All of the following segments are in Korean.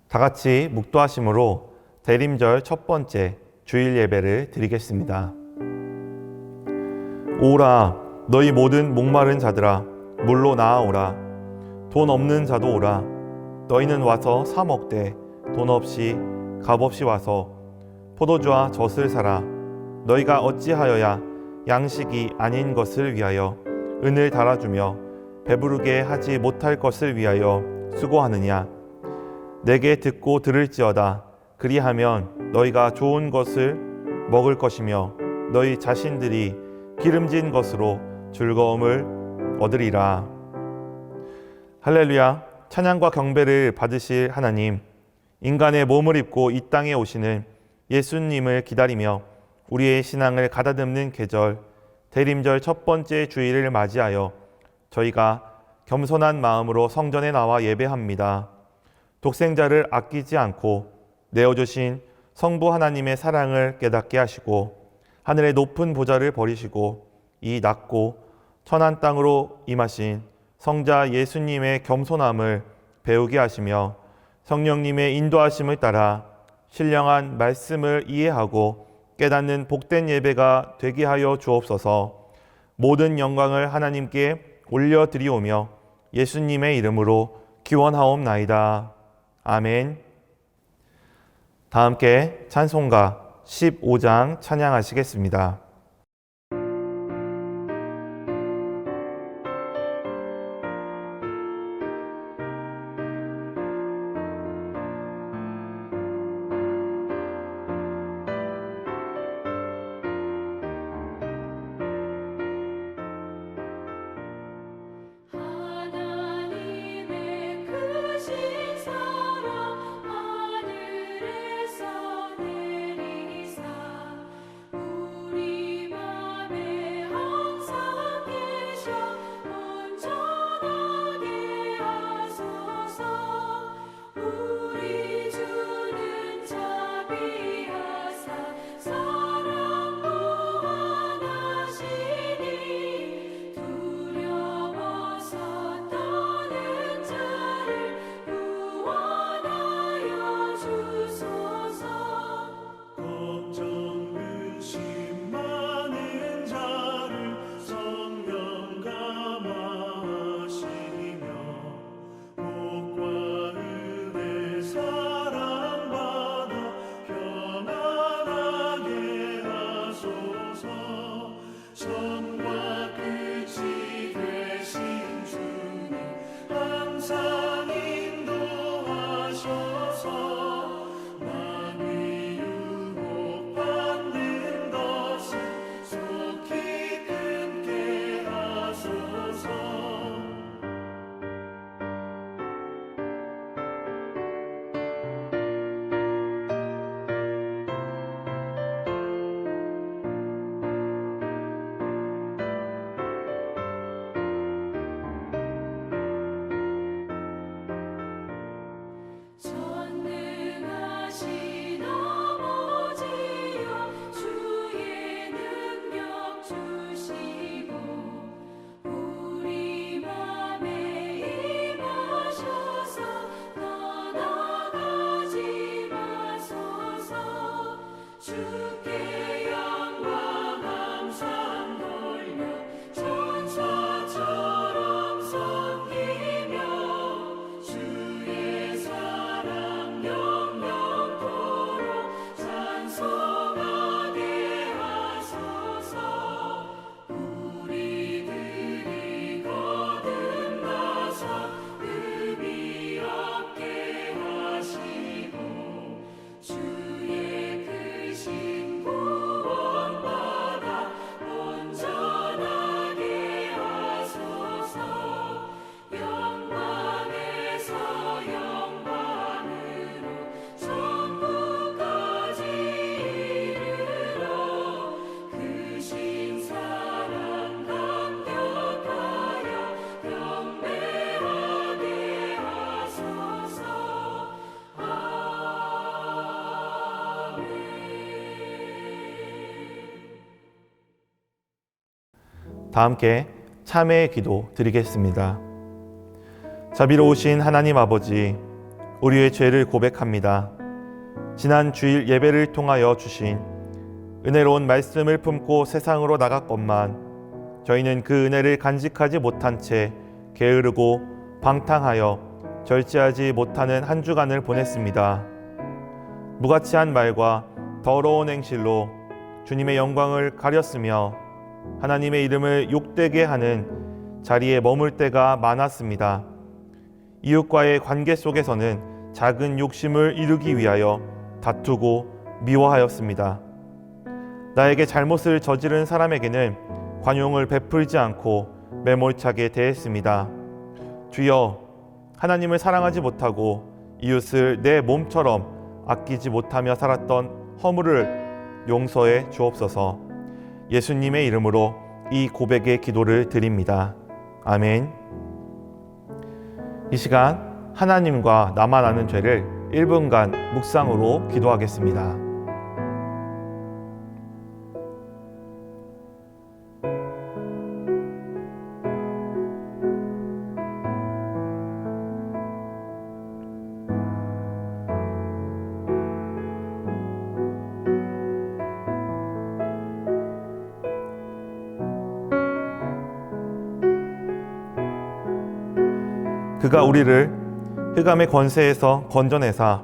다 같이 묵도하심으로 대림절 첫 번째 주일 예배를 드리겠습니다. 오라, 너희 모든 목마른 자들아, 물로 나아오라. 돈 없는 자도 오라. 너희는 와서 사 먹되 돈 없이 값 없이 와서 포도주와 젖을 사라. 너희가 어찌하여야 양식이 아닌 것을 위하여 은을 달아주며 배부르게 하지 못할 것을 위하여 수고하느냐. 내게 듣고 들을지어다. 그리하면 너희가 좋은 것을 먹을 것이며 너희 자신들이 기름진 것으로 즐거움을 얻으리라. 할렐루야. 찬양과 경배를 받으실 하나님, 인간의 몸을 입고 이 땅에 오시는 예수님을 기다리며 우리의 신앙을 가다듬는 계절 대림절 첫 번째 주일을 맞이하여 저희가 겸손한 마음으로 성전에 나와 예배합니다. 독생자를 아끼지 않고 내어주신 성부 하나님의 사랑을 깨닫게 하시고 하늘의 높은 보좌를 버리시고 이 낮고 천한 땅으로 임하신 성자 예수님의 겸손함을 배우게 하시며 성령님의 인도하심을 따라 신령한 말씀을 이해하고 깨닫는 복된 예배가 되게 하여 주옵소서. 모든 영광을 하나님께 올려드리오며 예수님의 이름으로 기원하옵나이다. 아멘. 다 함께 찬송가 15장 찬양하시겠습니다. 다 함께 참회의 기도 드리겠습니다. 자비로우신 하나님 아버지, 우리의 죄를 고백합니다. 지난 주일 예배를 통하여 주신 은혜로운 말씀을 품고 세상으로 나갔건만 저희는 그 은혜를 간직하지 못한 채 게으르고 방탕하여 절제하지 못하는 한 주간을 보냈습니다. 무가치한 말과 더러운 행실로 주님의 영광을 가렸으며 하나님의 이름을 욕되게 하는 자리에 머물 때가 많았습니다. 이웃과의 관계 속에서는 작은 욕심을 이루기 위하여 다투고 미워하였습니다. 나에게 잘못을 저지른 사람에게는 관용을 베풀지 않고 매몰차게 대했습니다. 주여, 하나님을 사랑하지 못하고 이웃을 내 몸처럼 아끼지 못하며 살았던 허물을 용서해 주옵소서. 예수님의 이름으로 이 고백의 기도를 드립니다. 아멘. 이 시간 하나님과 나만 아는 죄를 1분간 묵상으로 기도하겠습니다. 그가 우리를 흑암의 권세에서 건져내사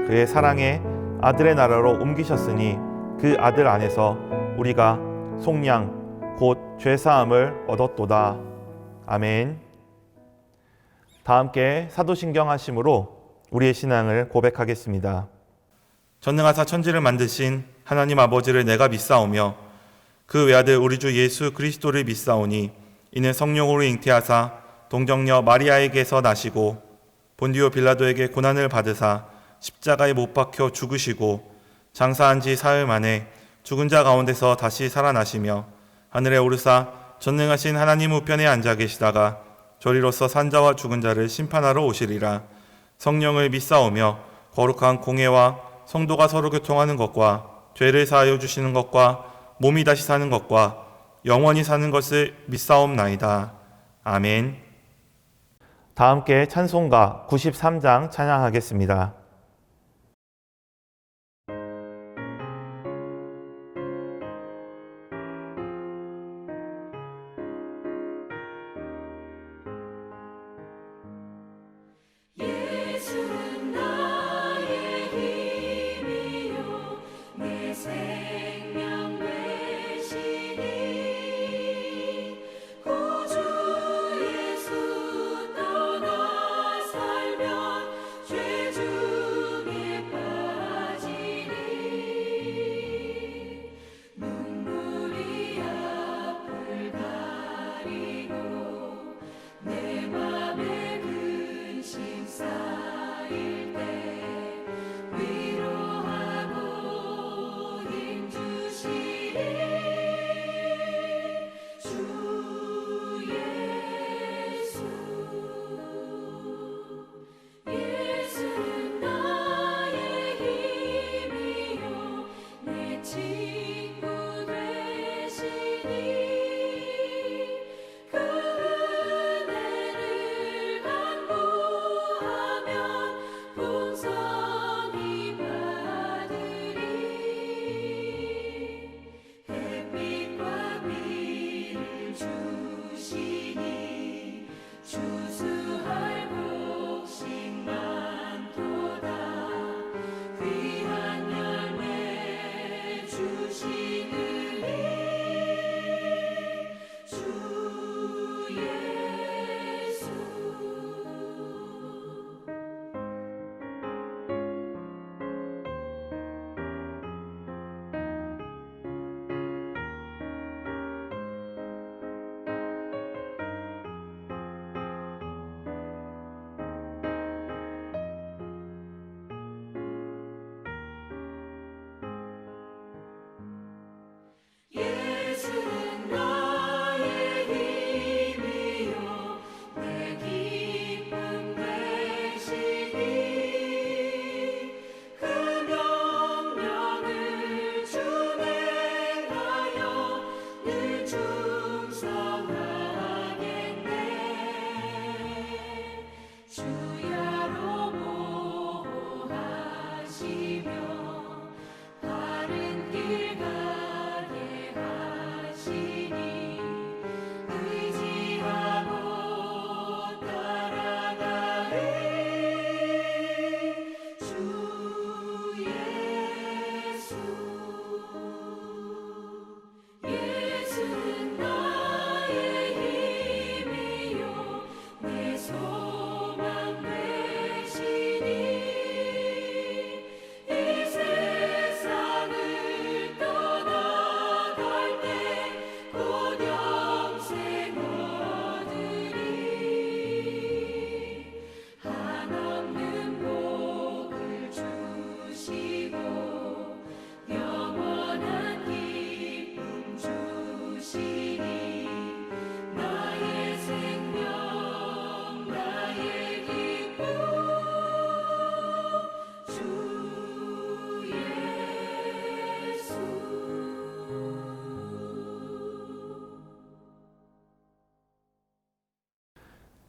그의 사랑의 아들의 나라로 옮기셨으니 그 아들 안에서 우리가 속량 곧 죄사함을 얻었도다. 아멘. 다 함께 사도신경 하심으로 우리의 신앙을 고백하겠습니다. 전능하사 천지를 만드신 하나님 아버지를 내가 믿사오며 그 외아들 우리 주 예수 그리스도를 믿사오니 이는 성령으로 잉태하사 동정녀 마리아에게서 나시고 본디오 빌라도에게 고난을 받으사 십자가에 못 박혀 죽으시고 장사한 지 사흘 만에 죽은 자 가운데서 다시 살아나시며 하늘에 오르사 전능하신 하나님 우편에 앉아 계시다가 저리로서 산자와 죽은 자를 심판하러 오시리라. 성령을 믿사오며 거룩한 공회와 성도가 서로 교통하는 것과 죄를 사하여 주시는 것과 몸이 다시 사는 것과 영원히 사는 것을 믿사옵나이다. 아멘. 다 함께 찬송가 93장 찬양하겠습니다. 예수 떠나 살면 죄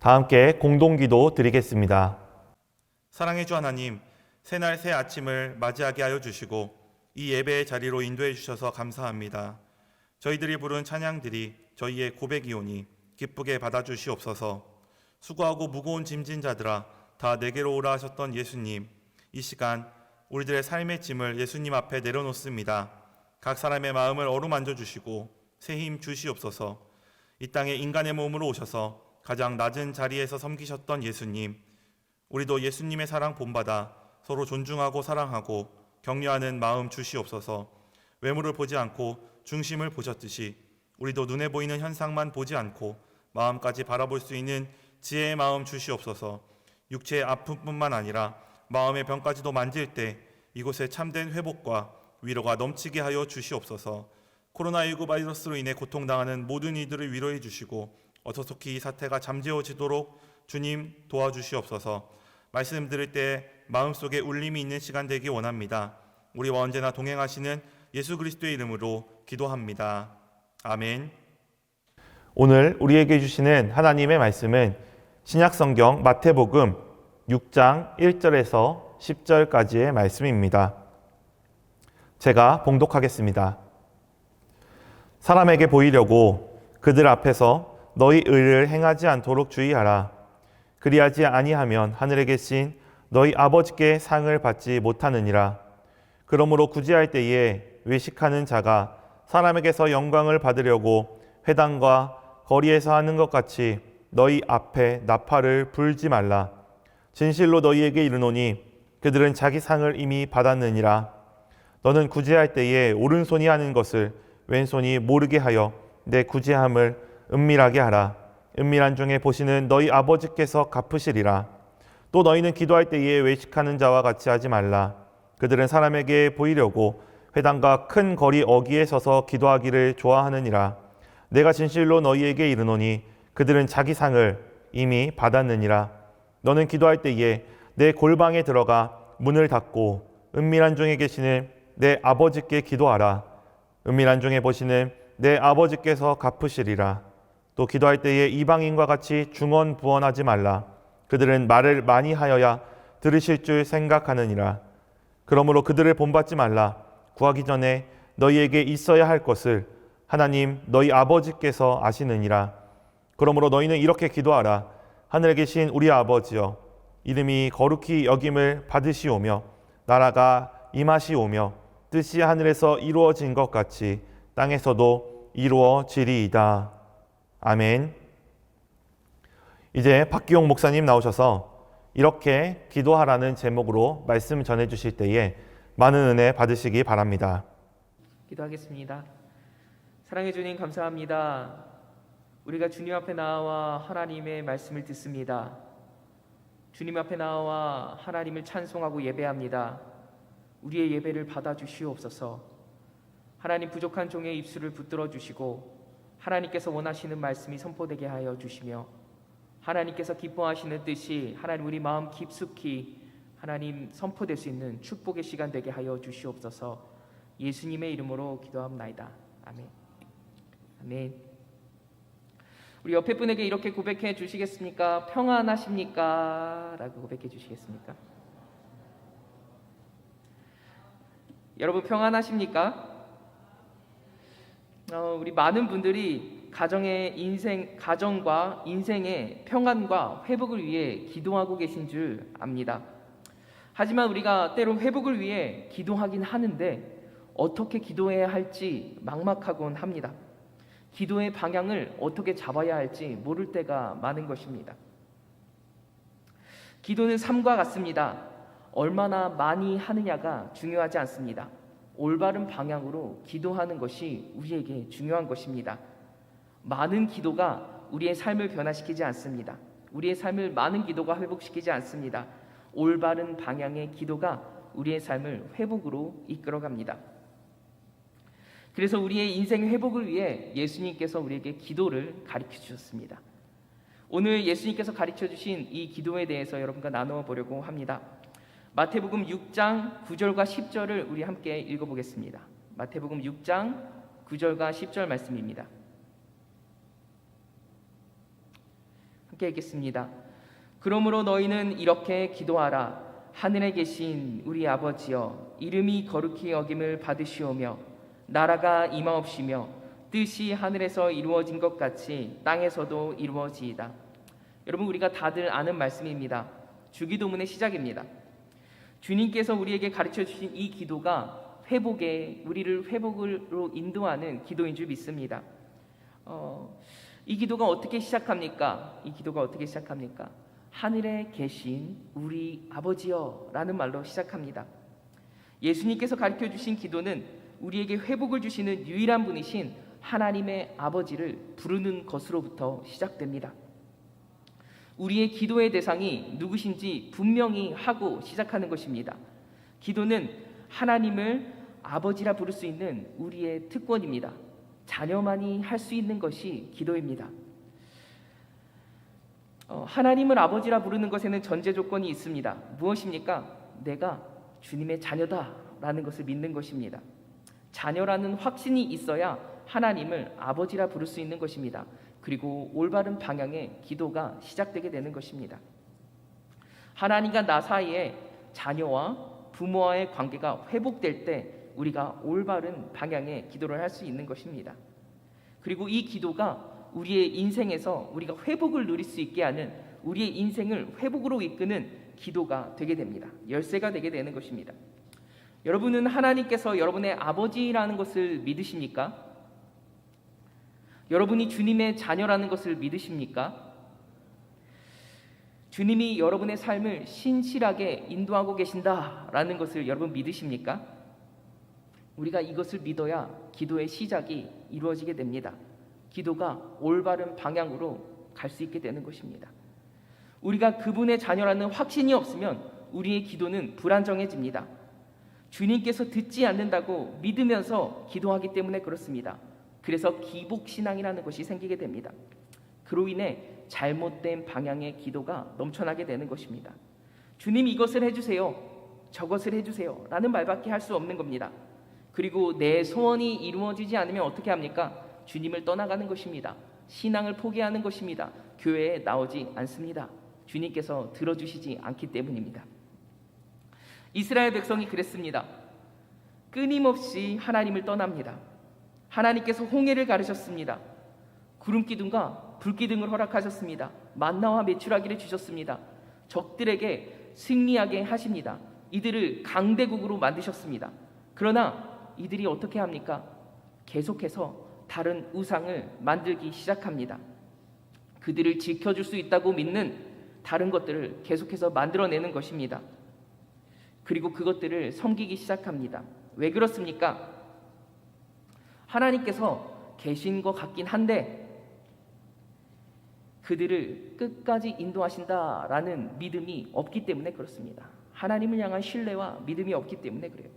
다 함께 공동기도 드리겠습니다. 사랑의 주 하나님, 새날 새 아침을 맞이하게 하여 주시고 이 예배의 자리로 인도해 주셔서 감사합니다. 저희들이 부른 찬양들이 저희의 고백이오니 기쁘게 받아주시옵소서. 수고하고 무거운 짐진 자들아 다 내게로 오라 하셨던 예수님, 이 시간 우리들의 삶의 짐을 예수님 앞에 내려놓습니다. 각 사람의 마음을 어루만져 주시고 새 힘 주시옵소서. 이 땅에 인간의 몸으로 오셔서 가장 낮은 자리에서 섬기셨던 예수님, 우리도 예수님의 사랑 본받아 서로 존중하고 사랑하고 격려하는 마음 주시옵소서. 외모를 보지 않고 중심을 보셨듯이 우리도 눈에 보이는 현상만 보지 않고 마음까지 바라볼 수 있는 지혜의 마음 주시옵소서. 육체의 아픔뿐만 아니라 마음의 병까지도 만질 때 이곳에 참된 회복과 위로가 넘치게 하여 주시옵소서. 코로나19 바이러스로 인해 고통당하는 모든 이들을 위로해 주시고 어서속히 이 사태가 잠재워지도록 주님 도와주시옵소서. 말씀 들을 때 마음속에 울림이 있는 시간 되기 원합니다. 우리와 언제나 동행하시는 예수 그리스도의 이름으로 기도합니다. 아멘. 오늘 우리에게 주시는 하나님의 말씀은 신약성경 마태복음 6장 1절에서 10절까지의 말씀입니다. 제가 봉독하겠습니다. 사람에게 보이려고 그들 앞에서 너희 의를 행하지 않도록 주의하라. 그리하지 아니하면 하늘에 계신 너희 아버지께 상을 받지 못하느니라. 그러므로 구제할 때에 외식하는 자가 사람에게서 영광을 받으려고 회당과 거리에서 하는 것 같이 너희 앞에 나팔을 불지 말라. 진실로 너희에게 이르노니 그들은 자기 상을 이미 받았느니라. 너는 구제할 때에 오른손이 하는 것을 왼손이 모르게 하여 내 구제함을 은밀하게 하라. 은밀한 중에 보시는 너희 아버지께서 갚으시리라. 또 너희는 기도할 때에 외식하는 자와 같이 하지 말라. 그들은 사람에게 보이려고 회당과 큰 거리 어귀에 서서 기도하기를 좋아하느니라. 내가 진실로 너희에게 이르노니 그들은 자기 상을 이미 받았느니라. 너는 기도할 때에 내 골방에 들어가 문을 닫고 은밀한 중에 계시는 내 아버지께 기도하라. 은밀한 중에 보시는 내 아버지께서 갚으시리라. 또 기도할 때에 이방인과 같이 중언부언하지 말라. 그들은 말을 많이 하여야 들으실 줄 생각하느니라. 그러므로 그들을 본받지 말라. 구하기 전에 너희에게 있어야 할 것을 하나님 너희 아버지께서 아시느니라. 그러므로 너희는 이렇게 기도하라. 하늘에 계신 우리 아버지여, 이름이 거룩히 여김을 받으시오며 나라가 임하시오며 뜻이 하늘에서 이루어진 것 같이 땅에서도 이루어지리이다. 아멘. 이제 박기용 목사님 나오셔서 이렇게 기도하라는 제목으로 말씀 전해 주실 때에 많은 은혜 받으시기 바랍니다. 기도하겠습니다. 사랑해 주님 감사합니다. 우리가 주님 앞에 나와 하나님의 말씀을 듣습니다. 주님 앞에 나와 하나님을 찬송하고 예배합니다. 우리의 예배를 받아주시옵소서. 하나님 부족한 종의 입술을 붙들어 주시고 하나님께서 원하시는 말씀이 선포되게 하여 주시며 하나님께서 기뻐하시는 뜻이 하나님 우리 마음 깊숙이 하나님 선포될 수 있는 축복의 시간 되게 하여 주시옵소서. 예수님의 이름으로 기도합나이다. 아멘. 아멘. 우리 옆에 분에게 이렇게 고백해 주시겠습니까? 평안하십니까? 라고 고백해 주시겠습니까? 여러분 평안하십니까? 우리 많은 분들이 가정과 인생의 평안과 회복을 위해 기도하고 계신 줄 압니다. 하지만 우리가 때로 회복을 위해 기도하긴 하는데 어떻게 기도해야 할지 막막하곤 합니다. 기도의 방향을 어떻게 잡아야 할지 모를 때가 많은 것입니다. 기도는 삶과 같습니다. 얼마나 많이 하느냐가 중요하지 않습니다. 올바른 방향으로 기도하는 것이 우리에게 중요한 것입니다. 많은 기도가 우리의 삶을 변화시키지 않습니다. 우리의 삶을 많은 기도가 회복시키지 않습니다. 올바른 방향의 기도가 우리의 삶을 회복으로 이끌어갑니다. 그래서 우리의 인생 회복을 위해 예수님께서 우리에게 기도를 가르쳐 주셨습니다. 오늘 예수님께서 가르쳐 주신 이 기도에 대해서 여러분과 나누어 보려고 합니다. 마태복음 6장 9절과 10절을 우리 함께 읽어보겠습니다. 마태복음 6장 9절과 10절 말씀입니다. 함께 읽겠습니다. 그러므로 너희는 이렇게 기도하라. 하늘에 계신 우리 아버지여, 이름이 거룩히 여김을 받으시오며 나라가 임하옵시며 뜻이 하늘에서 이루어진 것 같이 땅에서도 이루어지이다. 여러분, 우리가 다들 아는 말씀입니다. 주기도문의 시작입니다. 주님께서 우리에게 가르쳐 주신 이 기도가 우리를 회복으로 인도하는 기도인 줄 믿습니다. 이 기도가 어떻게 시작합니까? 하늘에 계신 우리 아버지여 라는 말로 시작합니다. 예수님께서 가르쳐 주신 기도는 우리에게 회복을 주시는 유일한 분이신 하나님의 아버지를 부르는 것으로부터 시작됩니다. 우리의 기도의 대상이 누구신지 분명히 하고 시작하는 것입니다. 기도는 하나님을 아버지라 부를 수 있는 우리의 특권입니다. 자녀만이 할 수 있는 것이 기도입니다. 하나님을 아버지라 부르는 것에는 전제 조건이 있습니다. 무엇입니까? 내가 주님의 자녀다라는 것을 믿는 것입니다. 자녀라는 확신이 있어야 하나님을 아버지라 부를 수 있는 것입니다. 그리고 올바른 방향의 기도가 시작되게 되는 것입니다. 하나님과 나 사이에 자녀와 부모와의 관계가 회복될 때 우리가 올바른 방향의 기도를 할 수 있는 것입니다. 그리고 이 기도가 우리의 인생에서 우리가 회복을 누릴 수 있게 하는, 우리의 인생을 회복으로 이끄는 기도가 되게 됩니다. 열쇠가 되게 되는 것입니다. 여러분은 하나님께서 여러분의 아버지라는 것을 믿으십니까? 여러분이 주님의 자녀라는 것을 믿으십니까? 주님이 여러분의 삶을 신실하게 인도하고 계신다라는 것을 여러분 믿으십니까? 우리가 이것을 믿어야 기도의 시작이 이루어지게 됩니다. 기도가 올바른 방향으로 갈 수 있게 되는 것입니다. 우리가 그분의 자녀라는 확신이 없으면 우리의 기도는 불안정해집니다. 주님께서 듣지 않는다고 믿으면서 기도하기 때문에 그렇습니다. 그래서 기복신앙이라는 것이 생기게 됩니다. 그로 인해 잘못된 방향의 기도가 넘쳐나게 되는 것입니다. 주님 이것을 해주세요, 저것을 해주세요 라는 말밖에 할 수 없는 겁니다. 그리고 내 소원이 이루어지지 않으면 어떻게 합니까? 주님을 떠나가는 것입니다. 신앙을 포기하는 것입니다. 교회에 나오지 않습니다. 주님께서 들어주시지 않기 때문입니다. 이스라엘 백성이 그랬습니다. 끊임없이 하나님을 떠납니다. 하나님께서 홍해를 가르셨습니다. 구름기둥과 불기둥을 허락하셨습니다. 만나와 메추라기를 주셨습니다. 적들에게 승리하게 하십니다. 이들을 강대국으로 만드셨습니다. 그러나 이들이 어떻게 합니까? 계속해서 다른 우상을 만들기 시작합니다. 그들을 지켜줄 수 있다고 믿는 다른 것들을 계속해서 만들어내는 것입니다. 그리고 그것들을 섬기기 시작합니다. 왜 그렇습니까? 하나님께서 계신 것 같긴 한데 그들을 끝까지 인도하신다라는 믿음이 없기 때문에 그렇습니다. 하나님을 향한 신뢰와 믿음이 없기 때문에 그래요.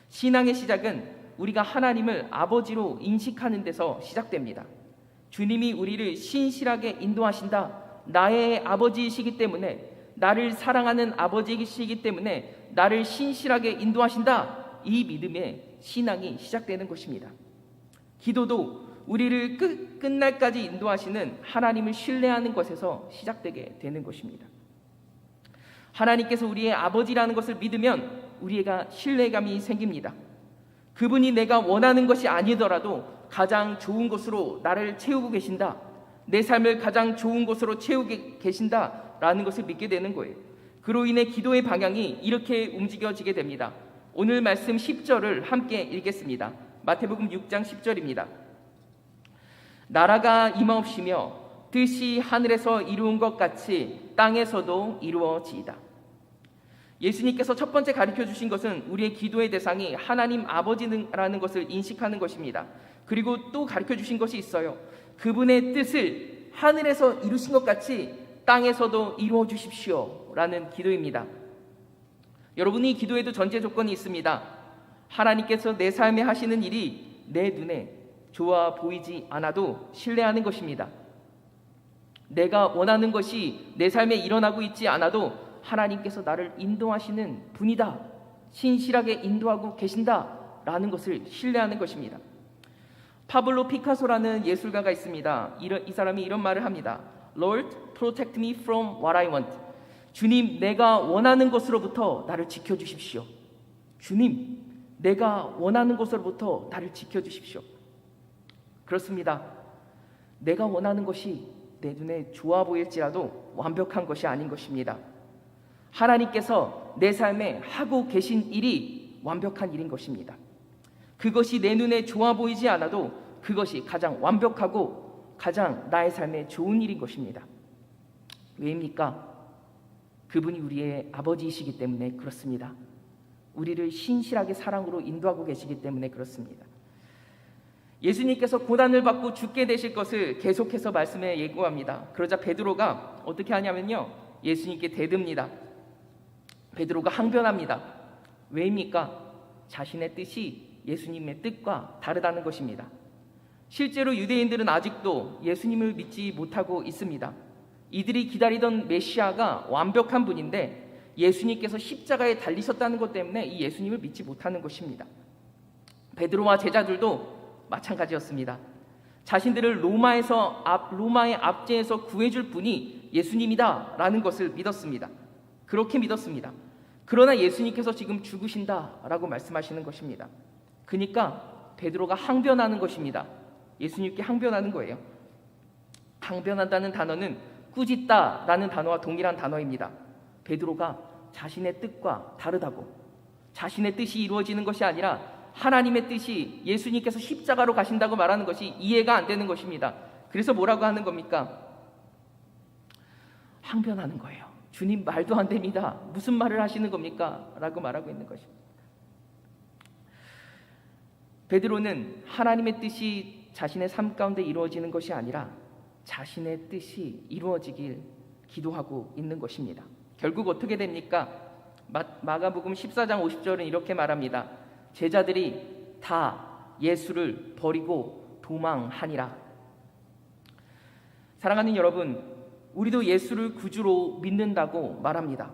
신앙의 시작은 우리가 하나님을 아버지로 인식하는 데서 시작됩니다. 주님이 우리를 신실하게 인도하신다. 나의 아버지이시기 때문에, 나를 사랑하는 아버지이시기 때문에 나를 신실하게 인도하신다. 이 믿음의 신앙이 시작되는 것입니다. 기도도 우리를 끝날까지 인도하시는 하나님을 신뢰하는 것에서 시작되게 되는 것입니다. 하나님께서 우리의 아버지라는 것을 믿으면 우리가 신뢰감이 생깁니다. 그분이 내가 원하는 것이 아니더라도 가장 좋은 것으로 나를 채우고 계신다. 내 삶을 가장 좋은 것으로 채우고 계신다라는 것을 믿게 되는 거예요. 그로 인해 기도의 방향이 이렇게 움직여지게 됩니다. 오늘 말씀 10절을 함께 읽겠습니다. 마태복음 6장 10절입니다. 나라가 임하옵시며 뜻이 하늘에서 이루은 것 같이 땅에서도 이루어지이다. 예수님께서 첫 번째 가르쳐 주신 것은 우리의 기도의 대상이 하나님 아버지라는 것을 인식하는 것입니다. 그리고 또 가르쳐 주신 것이 있어요. 그분의 뜻을 하늘에서 이루신 것 같이 땅에서도 이루어 주십시오 라는 기도입니다. 여러분이 기도에도 전제 조건이 있습니다. 하나님께서 내 삶에 하시는 일이 내 눈에 좋아 보이지 않아도 신뢰하는 것입니다. 내가 원하는 것이 내 삶에 일어나고 있지 않아도 하나님께서 나를 인도하시는 분이다, 신실하게 인도하고 계신다라는 것을 신뢰하는 것입니다. 파블로 피카소라는 예술가가 있습니다. 이 사람이 이런 말을 합니다. Lord, protect me from what I want. 주님, 내가 원하는 것으로부터 나를 지켜주십시오. 주님, 내가 원하는 것으로부터 나를 지켜주십시오. 그렇습니다. 내가 원하는 것이 내 눈에 좋아 보일지라도 완벽한 것이 아닌 것입니다. 하나님께서 내 삶에 하고 계신 일이 완벽한 일인 것입니다. 그것이 내 눈에 좋아 보이지 않아도 그것이 가장 완벽하고 가장 나의 삶에 좋은 일인 것입니다. 왜입니까? 그분이 우리의 아버지이시기 때문에 그렇습니다. 우리를 신실하게 사랑으로 인도하고 계시기 때문에 그렇습니다. 예수님께서 고난을 받고 죽게 되실 것을 계속해서 말씀에 예고합니다. 그러자 베드로가 어떻게 하냐면요, 예수님께 대듭니다. 베드로가 항변합니다. 왜입니까? 자신의 뜻이 예수님의 뜻과 다르다는 것입니다. 실제로 유대인들은 아직도 예수님을 믿지 못하고 있습니다. 이들이 기다리던 메시아가 완벽한 분인데 예수님께서 십자가에 달리셨다는 것 때문에 이 예수님을 믿지 못하는 것입니다. 베드로와 제자들도 마찬가지였습니다. 자신들을 로마의 압제에서 구해줄 분이 예수님이다 라는 것을 믿었습니다. 그렇게 믿었습니다. 그러나 예수님께서 지금 죽으신다라고 말씀하시는 것입니다. 그러니까 베드로가 항변하는 것입니다. 예수님께 항변하는 거예요. 항변한다는 단어는 꾸짖다라는 단어와 동일한 단어입니다. 베드로가 자신의 뜻과 다르다고, 자신의 뜻이 이루어지는 것이 아니라 하나님의 뜻이 예수님께서 십자가로 가신다고 말하는 것이 이해가 안 되는 것입니다. 그래서 뭐라고 하는 겁니까? 항변하는 거예요. 주님, 말도 안 됩니다. 무슨 말을 하시는 겁니까? 라고 말하고 있는 것입니다. 베드로는 하나님의 뜻이 자신의 삶 가운데 이루어지는 것이 아니라 자신의 뜻이 이루어지길 기도하고 있는 것입니다. 결국 어떻게 됩니까? 마가복음 14장 50절은 이렇게 말합니다. 제자들이 다 예수를 버리고 도망하니라. 사랑하는 여러분, 우리도 예수를 구주로 믿는다고 말합니다.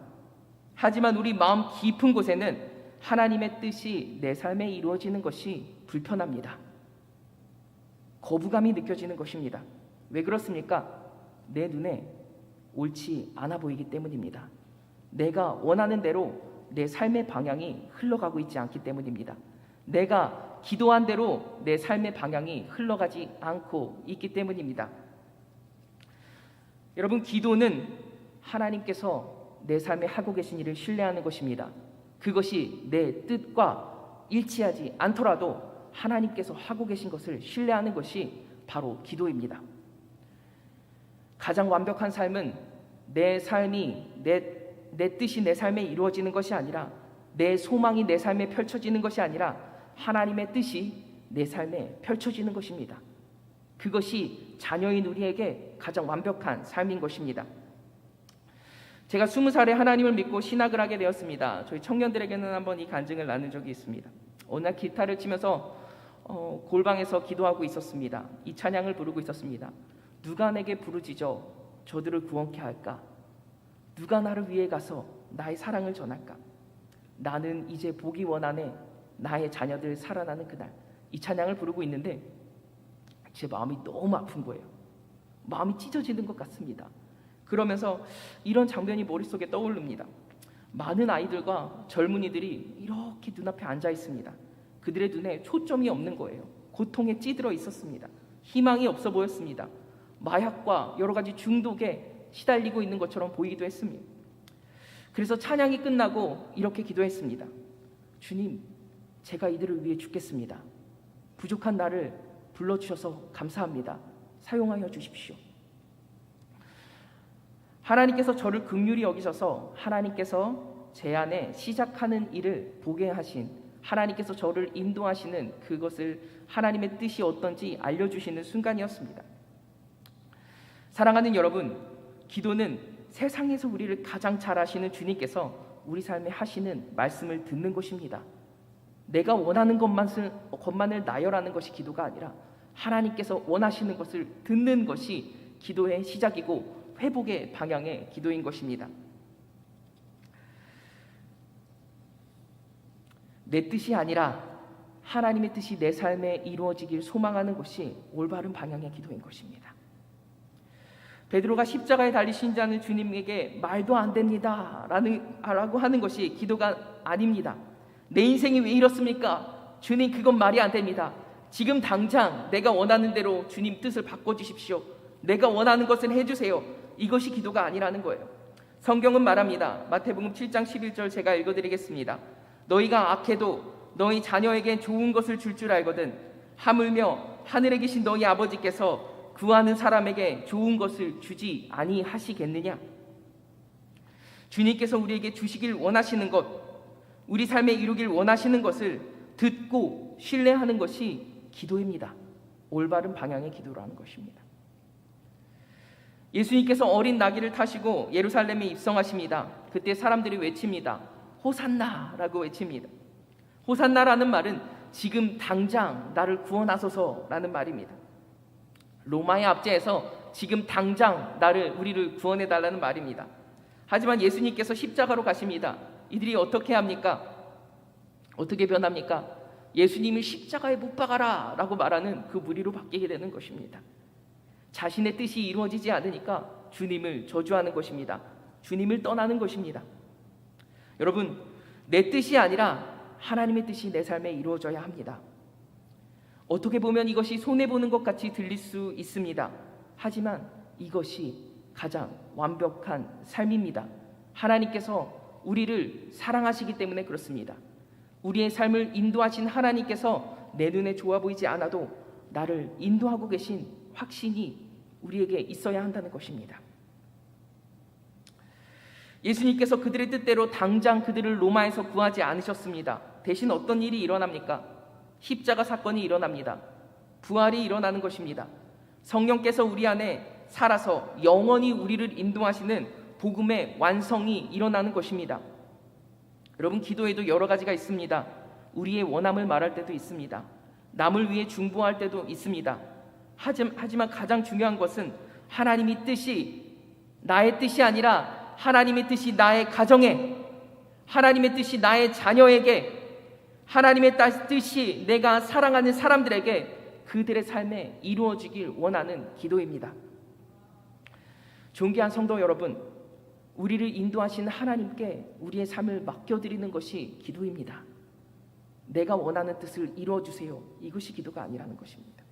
하지만 우리 마음 깊은 곳에는 하나님의 뜻이 내 삶에 이루어지는 것이 불편합니다. 거부감이 느껴지는 것입니다. 왜 그렇습니까? 내 눈에 옳지 않아 보이기 때문입니다. 내가 원하는 대로 내 삶의 방향이 흘러가고 있지 않기 때문입니다. 내가 기도한 대로 내 삶의 방향이 흘러가지 않고 있기 때문입니다. 여러분, 기도는 하나님께서 내 삶에 하고 계신 일을 신뢰하는 것입니다. 그것이 내 뜻과 일치하지 않더라도 하나님께서 하고 계신 것을 신뢰하는 것이 바로 기도입니다. 가장 완벽한 삶은 내 삶이 내 뜻이 내 삶에 이루어지는 것이 아니라, 내 소망이 내 삶에 펼쳐지는 것이 아니라 하나님의 뜻이 내 삶에 펼쳐지는 것입니다. 그것이 자녀인 우리에게 가장 완벽한 삶인 것입니다. 제가 20살에 하나님을 믿고 신학을 하게 되었습니다. 저희 청년들에게는 한번 이 간증을 나눈 적이 있습니다. 어느 날 기타를 치면서 골방에서 기도하고 있었습니다. 이 찬양을 부르고 있었습니다. 누가 내게 부르짖어 저들을 구원케 할까? 누가 나를 위해 가서 나의 사랑을 전할까? 나는 이제 보기 원하네, 나의 자녀들 살아나는 그날. 이 찬양을 부르고 있는데 제 마음이 너무 아픈 거예요. 마음이 찢어지는 것 같습니다. 그러면서 이런 장면이 머릿속에 떠오릅니다. 많은 아이들과 젊은이들이 이렇게 눈앞에 앉아 있습니다. 그들의 눈에 초점이 없는 거예요. 고통에 찌들어 있었습니다. 희망이 없어 보였습니다. 마약과 여러 가지 중독에 시달리고 있는 것처럼 보이기도 했습니다. 그래서 찬양이 끝나고 이렇게 기도했습니다. 주님, 제가 이들을 위해 죽겠습니다. 부족한 나를 불러주셔서 감사합니다. 사용하여 주십시오. 하나님께서 저를 긍휼히 여기셔서 하나님께서 제 안에 시작하는 일을 보게 하신, 하나님께서 저를 인도하시는 그것을, 하나님의 뜻이 어떤지 알려주시는 순간이었습니다. 사랑하는 여러분, 기도는 세상에서 우리를 가장 잘 아시는 주님께서 우리 삶에 하시는 말씀을 듣는 것입니다. 내가 원하는 것만을 나열하는 것이 기도가 아니라 하나님께서 원하시는 것을 듣는 것이 기도의 시작이고 회복의 방향의 기도인 것입니다. 내 뜻이 아니라 하나님의 뜻이 내 삶에 이루어지길 소망하는 것이 올바른 방향의 기도인 것입니다. 베드로가 십자가에 달리신 자는 주님에게 말도 안 됩니다 라고 하는 것이 기도가 아닙니다. 내 인생이 왜 이렇습니까? 주님, 그건 말이 안 됩니다. 지금 당장 내가 원하는 대로 주님 뜻을 바꿔주십시오. 내가 원하는 것을 해주세요. 이것이 기도가 아니라는 거예요. 성경은 말합니다. 마태복음 7장 11절 제가 읽어드리겠습니다. 너희가 악해도 너희 자녀에게 좋은 것을 줄 줄 알거든 하물며 하늘에 계신 너희 아버지께서 구하는 사람에게 좋은 것을 주지 아니하시겠느냐. 주님께서 우리에게 주시길 원하시는 것, 우리 삶에 이루길 원하시는 것을 듣고 신뢰하는 것이 기도입니다. 올바른 방향의 기도라는 것입니다. 예수님께서 어린 나귀를 타시고 예루살렘에 입성하십니다. 그때 사람들이 외칩니다. 호산나라고 외칩니다. 호산나라는 말은 지금 당장 나를 구원하소서라는 말입니다. 로마의 압제에서 지금 당장 우리를 구원해 달라는 말입니다. 하지만 예수님께서 십자가로 가십니다. 이들이 어떻게 합니까? 어떻게 변합니까? 예수님을 십자가에 못 박아라 라고 말하는 그 무리로 바뀌게 되는 것입니다. 자신의 뜻이 이루어지지 않으니까 주님을 저주하는 것입니다. 주님을 떠나는 것입니다. 여러분, 내 뜻이 아니라 하나님의 뜻이 내 삶에 이루어져야 합니다. 어떻게 보면 이것이 손해보는 것 같이 들릴 수 있습니다. 하지만 이것이 가장 완벽한 삶입니다. 하나님께서 우리를 사랑하시기 때문에 그렇습니다. 우리의 삶을 인도하신 하나님께서 내 눈에 좋아 보이지 않아도 나를 인도하고 계신 확신이 우리에게 있어야 한다는 것입니다. 예수님께서 그들의 뜻대로 당장 그들을 로마에서 구하지 않으셨습니다. 대신 어떤 일이 일어납니까? 십자가 사건이 일어납니다. 부활이 일어나는 것입니다. 성령께서 우리 안에 살아서 영원히 우리를 인도하시는 복음의 완성이 일어나는 것입니다. 여러분, 기도에도 여러 가지가 있습니다. 우리의 원함을 말할 때도 있습니다. 남을 위해 중보할 때도 있습니다. 하지만 가장 중요한 것은 하나님의 뜻이 나의 뜻이 아니라 하나님의 뜻이 나의 가정에, 하나님의 뜻이 나의 자녀에게, 하나님의 뜻이 내가 사랑하는 사람들에게 그들의 삶에 이루어지길 원하는 기도입니다. 존귀한 성도 여러분, 우리를 인도하신 하나님께 우리의 삶을 맡겨드리는 것이 기도입니다. 내가 원하는 뜻을 이루어주세요. 이것이 기도가 아니라는 것입니다.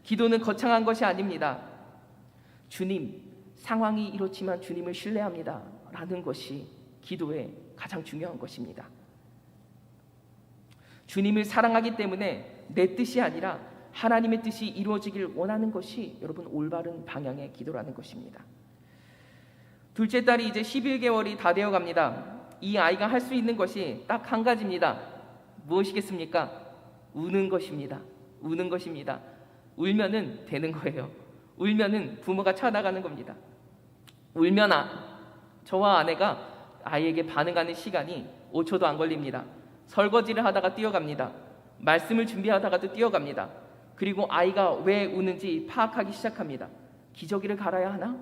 기도는 거창한 것이 아닙니다. 주님, 상황이 이렇지만 주님을 신뢰합니다 라는 것이 기도의 가장 중요한 것입니다. 주님을 사랑하기 때문에 내 뜻이 아니라 하나님의 뜻이 이루어지길 원하는 것이 여러분 올바른 방향의 기도라는 것입니다. 둘째 딸이 이제 11개월이 다 되어 갑니다. 이 아이가 할 수 있는 것이 딱 한 가지입니다. 무엇이겠습니까? 우는 것입니다. 우는 것입니다. 울면은 되는 거예요. 울면은 부모가 쳐나가는 겁니다. 울면 저와 아내가 아이에게 반응하는 시간이 5초도 안 걸립니다. 설거지를 하다가 뛰어갑니다. 말씀을 준비하다가도 뛰어갑니다. 그리고 아이가 왜 우는지 파악하기 시작합니다. 기저귀를 갈아야 하나?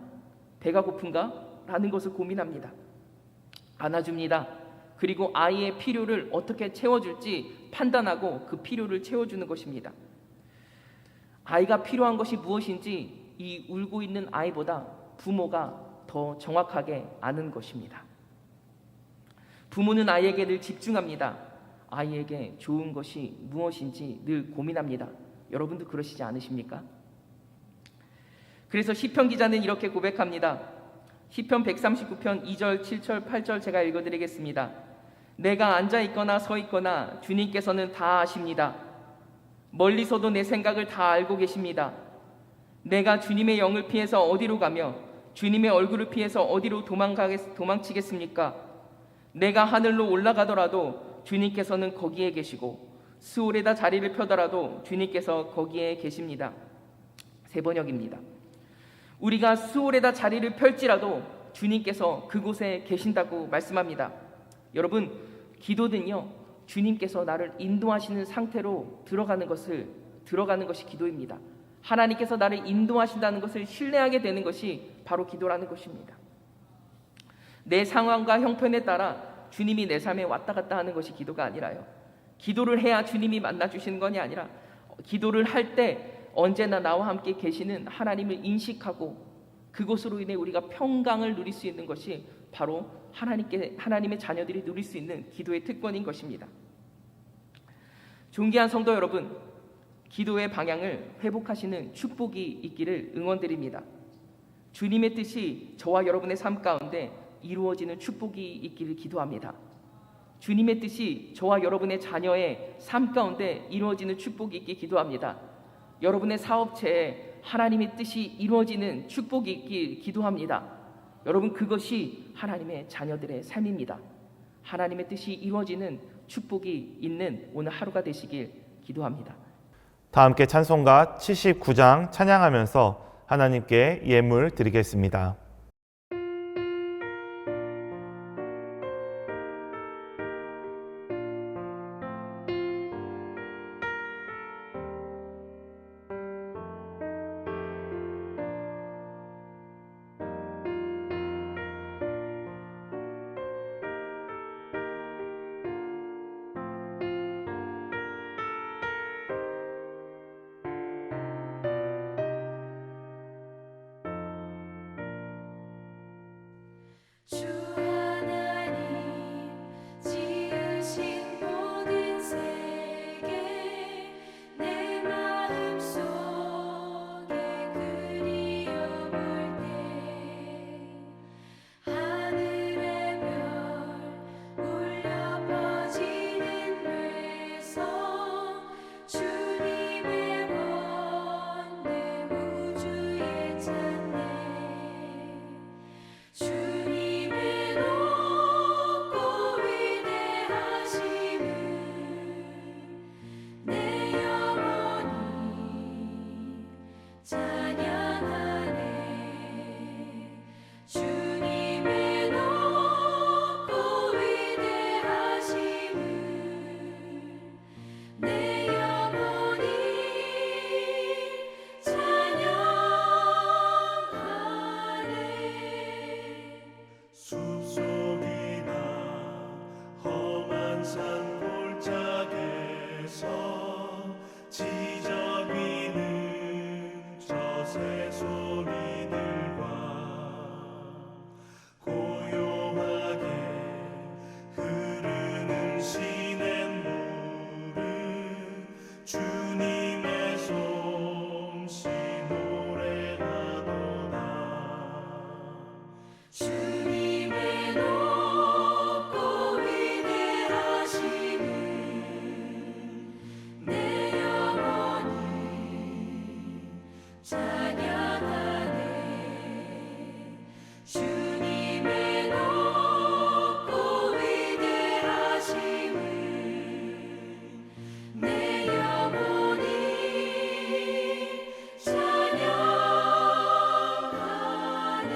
배가 고픈가? 라는 것을 고민합니다. 안아줍니다. 그리고 아이의 필요를 어떻게 채워줄지 판단하고 그 필요를 채워주는 것입니다. 아이가 필요한 것이 무엇인지 이 울고 있는 아이보다 부모가 더 정확하게 아는 것입니다. 부모는 아이에게 늘 집중합니다. 아이에게 좋은 것이 무엇인지 늘 고민합니다. 여러분도 그러시지 않으십니까? 그래서 시편 기자는 이렇게 고백합니다. 시편 139편 2절, 7절, 8절 제가 읽어드리겠습니다. 내가 앉아있거나 서있거나 주님께서는 다 아십니다. 멀리서도 내 생각을 다 알고 계십니다. 내가 주님의 영을 피해서 어디로 가며 주님의 얼굴을 피해서 어디로 도망치겠습니까? 내가 하늘로 올라가더라도 주님께서는 거기에 계시고 스올에다 자리를 펴더라도 주님께서 거기에 계십니다. 세 번역입니다. 우리가 스올에다 자리를 펼지라도 주님께서 그곳에 계신다고 말씀합니다. 여러분, 기도는요, 주님께서 나를 인도하시는 상태로 들어가는 것이 기도입니다. 하나님께서 나를 인도하신다는 것을 신뢰하게 되는 것이 바로 기도라는 것입니다. 내 상황과 형편에 따라 주님이 내 삶에 왔다 갔다 하는 것이 기도가 아니라요. 기도를 해야 주님이 만나주시는 것이 아니라 기도를 할 때 언제나 나와 함께 계시는 하나님을 인식하고 그것으로 인해 우리가 평강을 누릴 수 있는 것이 바로 하나님의 자녀들이 누릴 수 있는 기도의 특권인 것입니다. 존귀한 성도 여러분, 기도의 방향을 회복하시는 축복이 있기를 응원드립니다. 주님의 뜻이 저와 여러분의 삶 가운데 이루어지는 축복이 있기를 기도합니다. 주님의 뜻이 저와 여러분의 자녀의 삶 가운데 이루어지는 축복이 있기 기도합니다. 여러분의 사업체에 하나님의 뜻이 이루어지는 축복이 있길 기도합니다. 여러분, 그것이 하나님의 자녀들의 삶입니다. 하나님의 뜻이 이루어지는 축복이 있는 오늘 하루가 되시길 기도합니다. 다 함께 찬송가 79장 찬양하면서 하나님께 예물 드리겠습니다. 주 하나님 지으신 모든 세계 내 마음속에 그리워볼 때 하늘의 별 울려 퍼지는 외성 주님의 권능 우주에 찬네 주님의 높고 위대하심을 내 영혼이 찬양하네 주님의 높고 위대하심을 내 영혼이 찬양하네 숲속이나 험한 산 골짜기에서 지저귀는 저 새소리들과 고요하게 흐르는 시냇물은 주님의 솜씨 노래하도다 주님의 높고 위대하심을 내 영혼이 찬양하네 주님의 높고 위대하심을 내 영혼이 찬양하네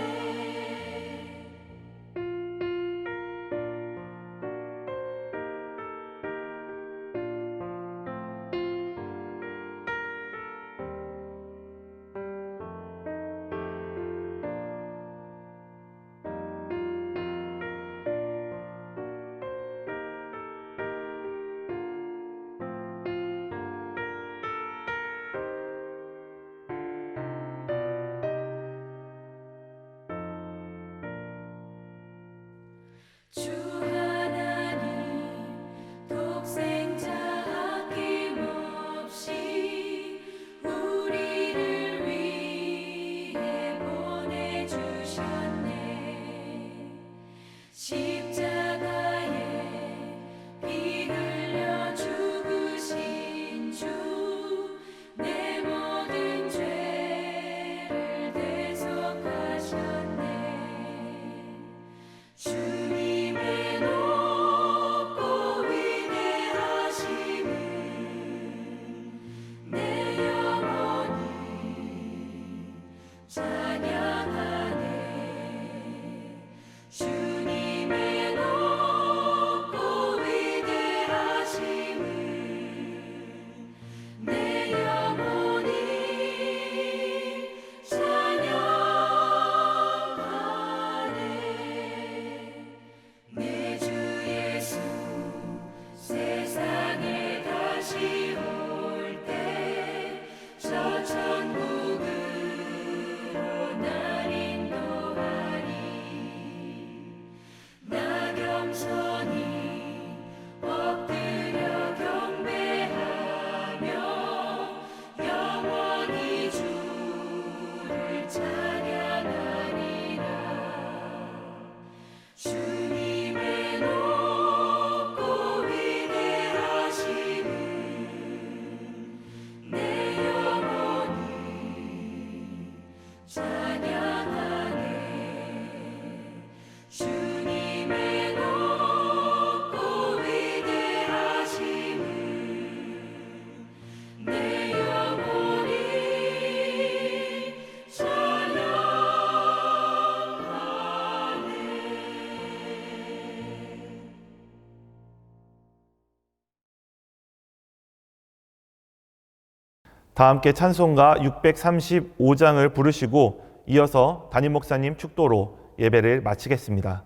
다 함께 찬송가 635장을 부르시고 이어서 담임 목사님 축도로 예배를 마치겠습니다.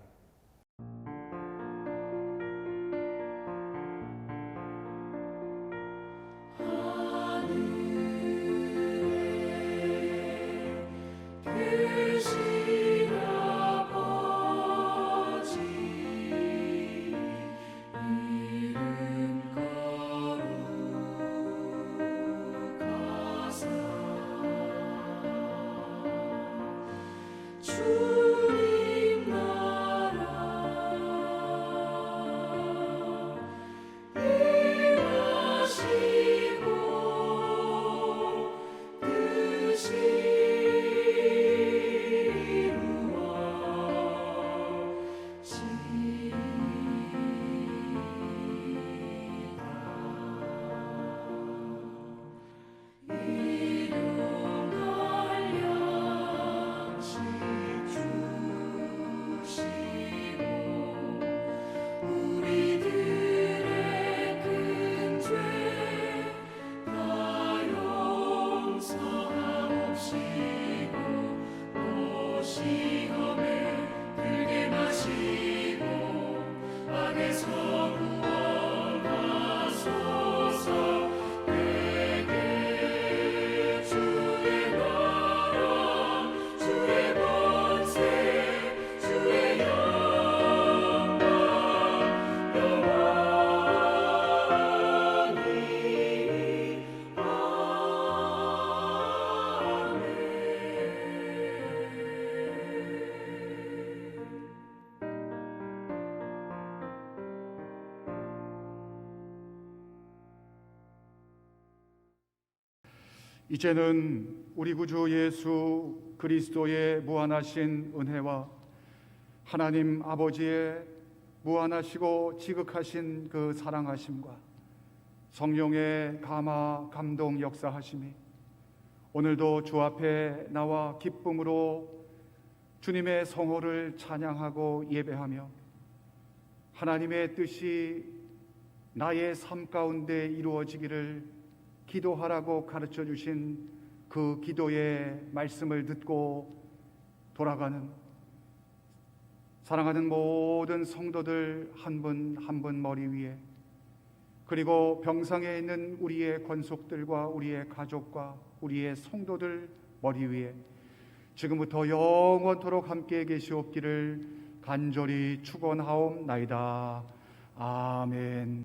크신 아버지 이름 거룩하사 주님 나라 일하시고 뜻이 우리들의 큰 죄 다 용서하옵시고 또 시험에 들게 마시고 악에서 구원하소서. 내게 주의 나라 주의 권세 주의 영광 영원히 이제는 우리 구주 예수 그리스도의 무한하신 은혜와 하나님 아버지의 무한하시고 지극하신 그 사랑하심과 성령의 감화 감동 역사하심이 오늘도 주 앞에 나와 기쁨으로 주님의 성호를 찬양하고 예배하며 하나님의 뜻이 나의 삶 가운데 이루어지기를 기도하라고 가르쳐 주신 그 기도의 말씀을 듣고 돌아가는 사랑하는 모든 성도들 한 분 한 분 머리 위에, 그리고 병상에 있는 우리의 권속들과 우리의 가족과 우리의 성도들 머리 위에 지금부터 영원토록 함께 계시옵기를 간절히 축원하옵나이다. 아멘.